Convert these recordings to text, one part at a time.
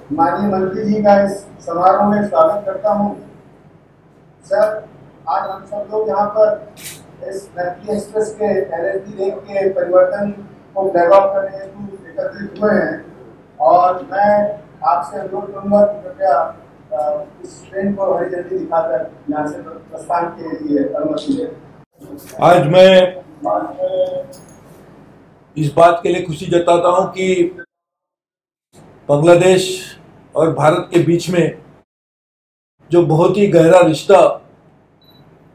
माननीय मंत्री जी का इस समारोह में स्वागत करता हूँ। सर, आज हम सब लोग यहाँ पर इस नकली एक्सप्रेस के LSD रेक के परिवर्तन को फ्लैग ऑफ करने हेतु एकत्रित हुए हैं और मैं आपसे अनुरोध करूँगा कि कृपया इस ट्रेन को हरी झंडी दिखाकर यहाँ से प्रस्थान के लिए अनुमति दें। आज मैं इस बात के लिए खुशी जताता हूं कि बांग्लादेश और भारत के बीच में जो बहुत ही गहरा रिश्ता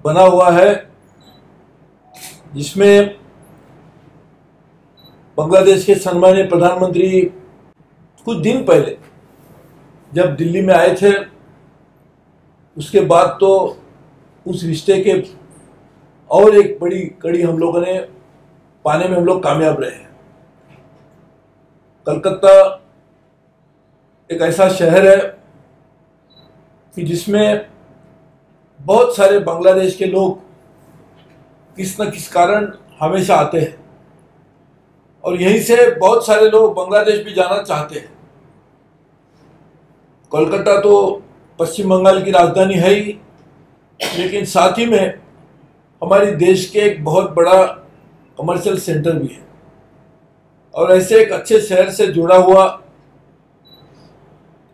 बना हुआ है, जिसमें बांग्लादेश के सम्मानीय प्रधानमंत्री कुछ दिन पहले जब दिल्ली में आए थे, उसके बाद तो उस रिश्ते के और एक बड़ी कड़ी हम लोगों ने पाने में हम लोग कामयाब रहे हैं। कलकत्ता एक ऐसा शहर है कि जिसमें बहुत सारे बांग्लादेश के लोग किस न किस कारण हमेशा आते हैं और यहीं से बहुत सारे लोग बांग्लादेश भी जाना चाहते हैं। कोलकाता तो पश्चिम बंगाल की राजधानी है ही, लेकिन साथ ही में हमारे देश के एक बहुत बड़ा कमर्शियल सेंटर भी है और ऐसे एक अच्छे शहर से जुड़ा हुआ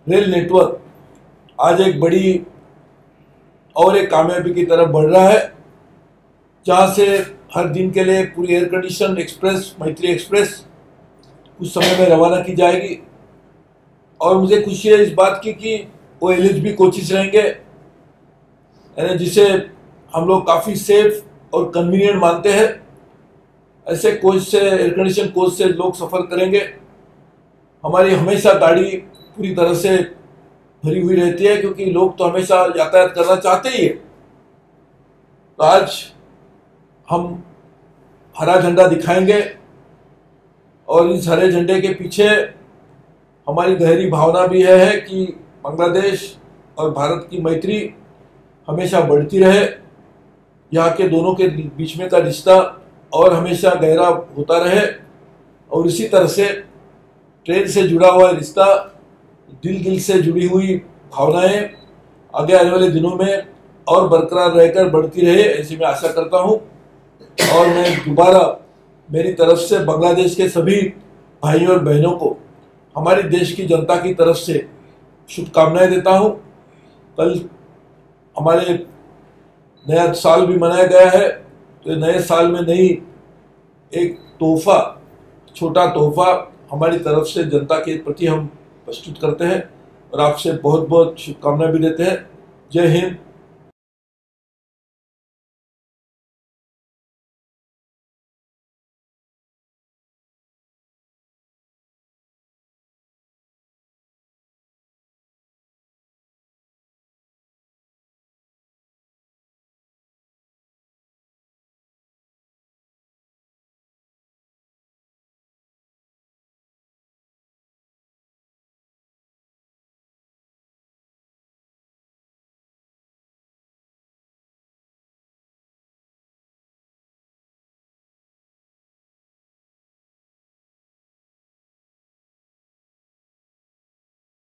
रेल नेटवर्क आज एक बड़ी और एक कामयाबी की तरफ बढ़ रहा है, जहां से हर दिन के लिए पूरी एयर कंडीशन एक्सप्रेस मैत्री एक्सप्रेस कुछ समय में रवाना की जाएगी। और मुझे खुशी है इस बात की कि वो LHB कोचेस रहेंगे, जिसे हम लोग काफ़ी सेफ और कन्वीनियंट मानते हैं। ऐसे कोच से, एयर कंडीशन कोच से लोग सफ़र करेंगे। हमारी हमेशा गाड़ी पूरी तरह से भरी हुई रहती है, क्योंकि लोग तो हमेशा यातायात करना चाहते ही है। तो आज हम हरा झंडा दिखाएंगे और इस हरे झंडे के पीछे हमारी गहरी भावना भी है कि बांग्लादेश और भारत की मैत्री हमेशा बढ़ती रहे, यहाँ के दोनों के बीच में का रिश्ता और हमेशा गहरा होता रहे और इसी तरह से ट्रेन से जुड़ा हुआ रिश्ता, दिल से जुड़ी हुई भावनाएं आगे आने वाले दिनों में और बरकरार रहकर बढ़ती रहे, ऐसी मैं आशा करता हूं। और मैं दोबारा मेरी तरफ से बांग्लादेश के सभी भाइयों और बहनों को हमारे देश की जनता की तरफ से शुभकामनाएं देता हूं। कल हमारे नया साल भी मनाया गया है, तो नए साल में नई एक तोहफा, छोटा तोहफा हमारी तरफ से जनता के प्रति हम प्रस्तुत करते हैं और आपसे बहुत बहुत शुभकामनाएं भी देते हैं। जय हिंद,